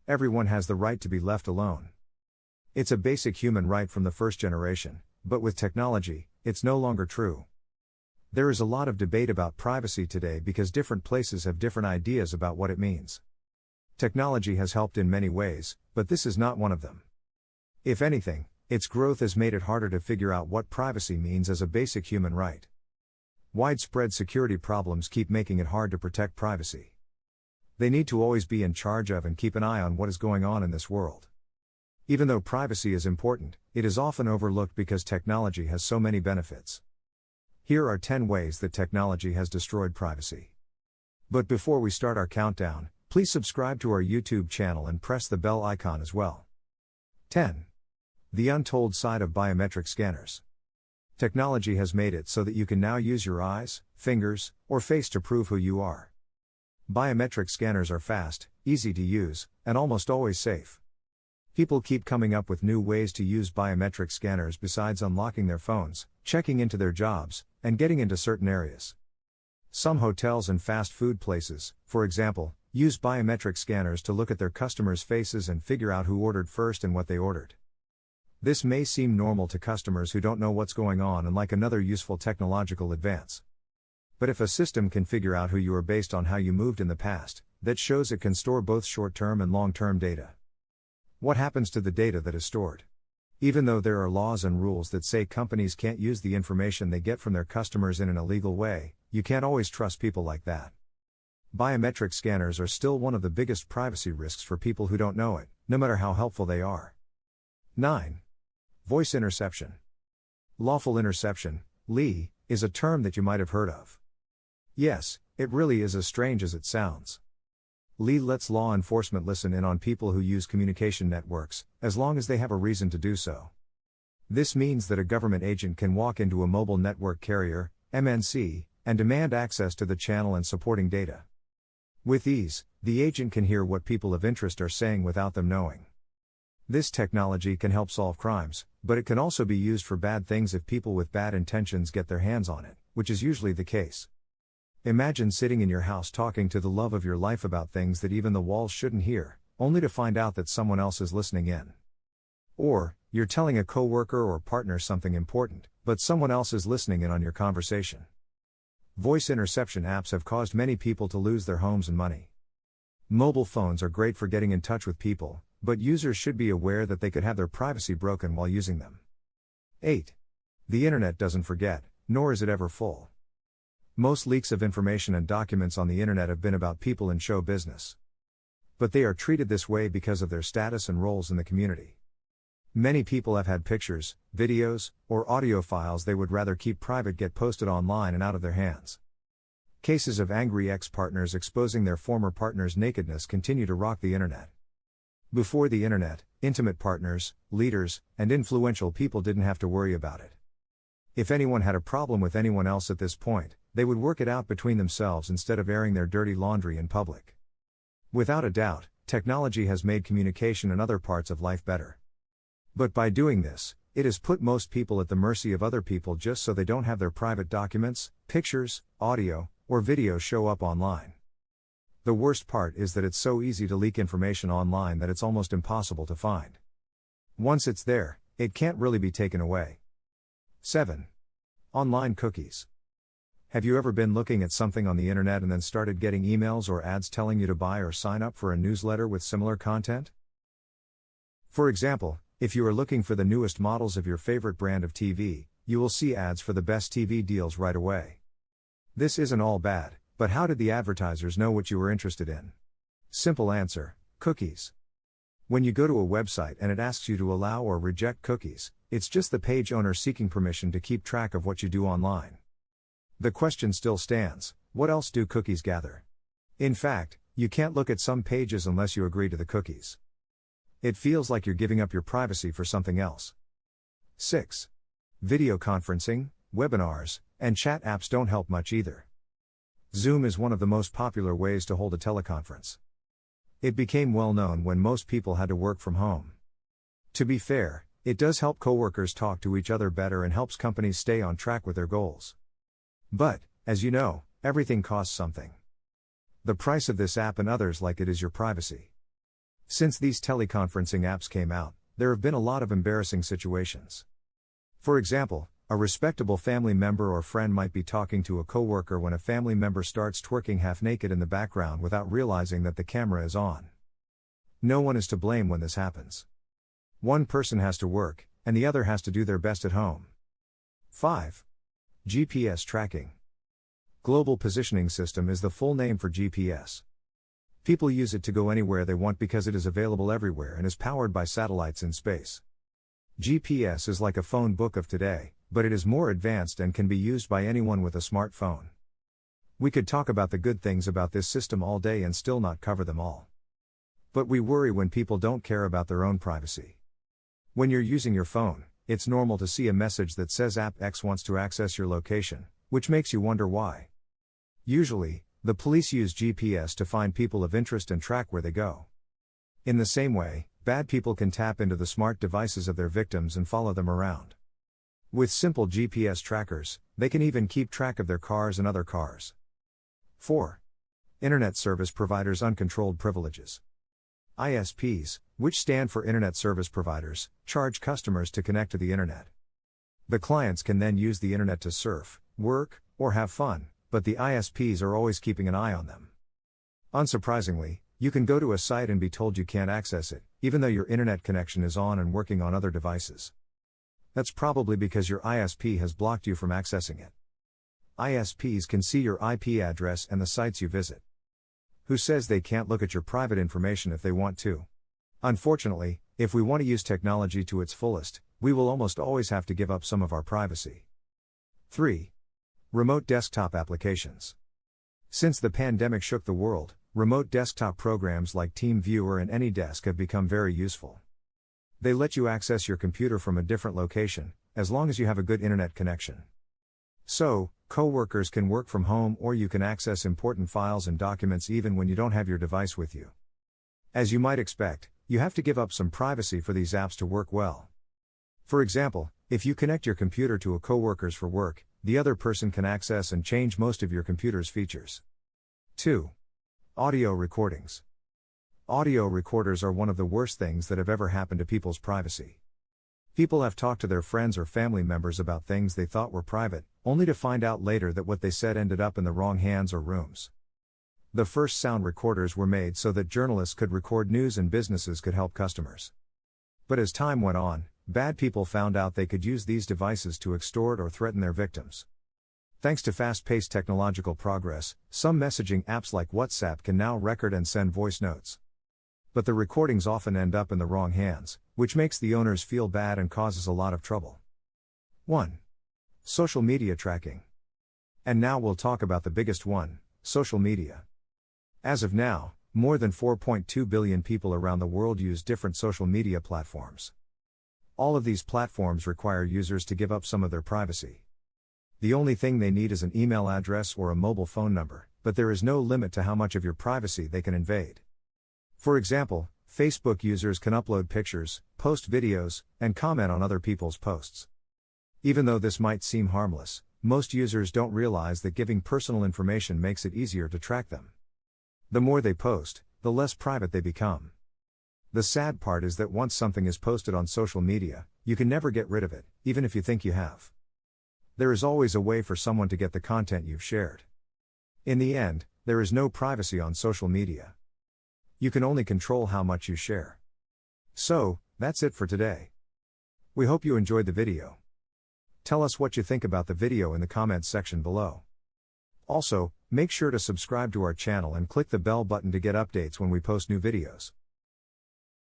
Everyone has the right to be left alone. It's a basic human right from the first generation, but with technology, it's no longer true. There is a lot of debate about privacy today because different places have different ideas about what it means. Technology has helped in many ways, but this is not one of them. If anything, its growth has made it harder to figure out what privacy means as a basic human right. Widespread security problems keep making it hard to protect privacy. They need to always be in charge of and keep an eye on what is going on in this world. Even though privacy is important, it is often overlooked because technology has so many benefits. Here are 10 ways that technology has destroyed privacy. But before we start our countdown, please subscribe to our YouTube channel and press the bell icon as well. 10. The untold side of biometric scanners. Technology has made it so that you can now use your eyes, fingers, or face to prove who you are. Biometric scanners are fast, easy to use, and almost always safe. People keep coming up with new ways to use biometric scanners besides unlocking their phones, checking into their jobs, and getting into certain areas. Some hotels and fast food places, for example, use biometric scanners to look at their customers' faces and figure out who ordered first and what they ordered. This may seem normal to customers who don't know what's going on and like another useful technological advance. But if a system can figure out who you are based on how you moved in the past, that shows it can store both short-term and long-term data. What happens to the data that is stored? Even though there are laws and rules that say companies can't use the information they get from their customers in an illegal way, you can't always trust people like that. Biometric scanners are still one of the biggest privacy risks for people who don't know it, no matter how helpful they are. 9. Voice interception. Lawful interception, LI, is a term that you might have heard of. Yes, it really is as strange as it sounds. LI lets law enforcement listen in on people who use communication networks, as long as they have a reason to do so. This means that a government agent can walk into a mobile network carrier, MNC, and demand access to the channel and supporting data. With ease, the agent can hear what people of interest are saying without them knowing. This technology can help solve crimes, but it can also be used for bad things if people with bad intentions get their hands on it, which is usually the case. Imagine sitting in your house talking to the love of your life about things that even the walls shouldn't hear, only to find out that someone else is listening in. Or, you're telling a coworker or partner something important, but someone else is listening in on your conversation. Voice interception apps have caused many people to lose their homes and money. Mobile phones are great for getting in touch with people, but users should be aware that they could have their privacy broken while using them. 8. The internet doesn't forget, nor is it ever full. Most leaks of information and documents on the internet have been about people in show business. But they are treated this way because of their status and roles in the community. Many people have had pictures, videos, or audio files they would rather keep private get posted online and out of their hands. Cases of angry ex-partners exposing their former partner's nakedness continue to rock the internet. Before the internet, intimate partners, leaders, and influential people didn't have to worry about it. If anyone had a problem with anyone else at this point, they would work it out between themselves instead of airing their dirty laundry in public. Without a doubt, technology has made communication in other parts of life better. But by doing this, it has put most people at the mercy of other people just so they don't have their private documents, pictures, audio, or video show up online. The worst part is that it's so easy to leak information online that it's almost impossible to find. Once it's there, it can't really be taken away. 7. Online cookies. Have you ever been looking at something on the internet and then started getting emails or ads telling you to buy or sign up for a newsletter with similar content? For example, if you are looking for the newest models of your favorite brand of TV, you will see ads for the best TV deals right away. This isn't all bad, but how did the advertisers know what you were interested in? Simple answer: cookies. When you go to a website and it asks you to allow or reject cookies, it's just the page owner seeking permission to keep track of what you do online. The question still stands: what else do cookies gather? In fact, you can't look at some pages unless you agree to the cookies. It feels like you're giving up your privacy for something else. 6. Video conferencing, webinars, and chat apps don't help much either. Zoom is one of the most popular ways to hold a teleconference. It became well known when most people had to work from home. To be fair, it does help coworkers talk to each other better and helps companies stay on track with their goals. But, as you know, everything costs something. The price of this app and others like it is your privacy. Since these teleconferencing apps came out, there have been a lot of embarrassing situations. For example, a respectable family member or friend might be talking to a coworker when a family member starts twerking half naked in the background without realizing that the camera is on. No one is to blame when this happens. One person has to work, and the other has to do their best at home. 5. GPS tracking. Global Positioning System is the full name for GPS. People use it to go anywhere they want because it is available everywhere and is powered by satellites in space. GPS is like a phone book of today, but it is more advanced and can be used by anyone with a smartphone. We could talk about the good things about this system all day and still not cover them all. But we worry when people don't care about their own privacy. When you're using your phone, it's normal to see a message that says App X wants to access your location, which makes you wonder why. Usually, the police use GPS to find people of interest and track where they go. In the same way, bad people can tap into the smart devices of their victims and follow them around. With simple GPS trackers, they can even keep track of their cars and other cars. 4. Internet Service Providers' Uncontrolled Privileges. ISPs, which stand for Internet Service Providers, charge customers to connect to the Internet. The clients can then use the Internet to surf, work, or have fun, but the ISPs are always keeping an eye on them. Unsurprisingly, you can go to a site and be told you can't access it, even though your internet connection is on and working on other devices. That's probably because your ISP has blocked you from accessing it. ISPs can see your IP address and the sites you visit. Who says they can't look at your private information if they want to? Unfortunately, if we want to use technology to its fullest, we will almost always have to give up some of our privacy. 3. Remote desktop applications. Since the pandemic shook the world, remote desktop programs like TeamViewer and AnyDesk have become very useful. They let you access your computer from a different location, as long as you have a good internet connection. So, coworkers can work from home or you can access important files and documents even when you don't have your device with you. As you might expect, you have to give up some privacy for these apps to work well. For example, if you connect your computer to a coworker's for work, the other person can access and change most of your computer's features. 2. Audio recordings. Audio recorders are one of the worst things that have ever happened to people's privacy. People have talked to their friends or family members about things they thought were private, only to find out later that what they said ended up in the wrong hands or rooms. The first sound recorders were made so that journalists could record news and businesses could help customers. But as time went on, bad people found out they could use these devices to extort or threaten their victims. Thanks to fast-paced technological progress, some messaging apps like WhatsApp can now record and send voice notes. But the recordings often end up in the wrong hands, which makes the owners feel bad and causes a lot of trouble. 1. Social media tracking. And now we'll talk about the biggest one, social media. As of now, more than 4.2 billion people around the world use different social media platforms. All of these platforms require users to give up some of their privacy. The only thing they need is an email address or a mobile phone number, but there is no limit to how much of your privacy they can invade. For example, Facebook users can upload pictures, post videos, and comment on other people's posts. Even though this might seem harmless, most users don't realize that giving personal information makes it easier to track them. The more they post, the less private they become. The sad part is that once something is posted on social media, you can never get rid of it, even if you think you have. There is always a way for someone to get the content you've shared. In the end, there is no privacy on social media. You can only control how much you share. So, that's it for today. We hope you enjoyed the video. Tell us what you think about the video in the comments section below. Also, make sure to subscribe to our channel and click the bell button to get updates when we post new videos.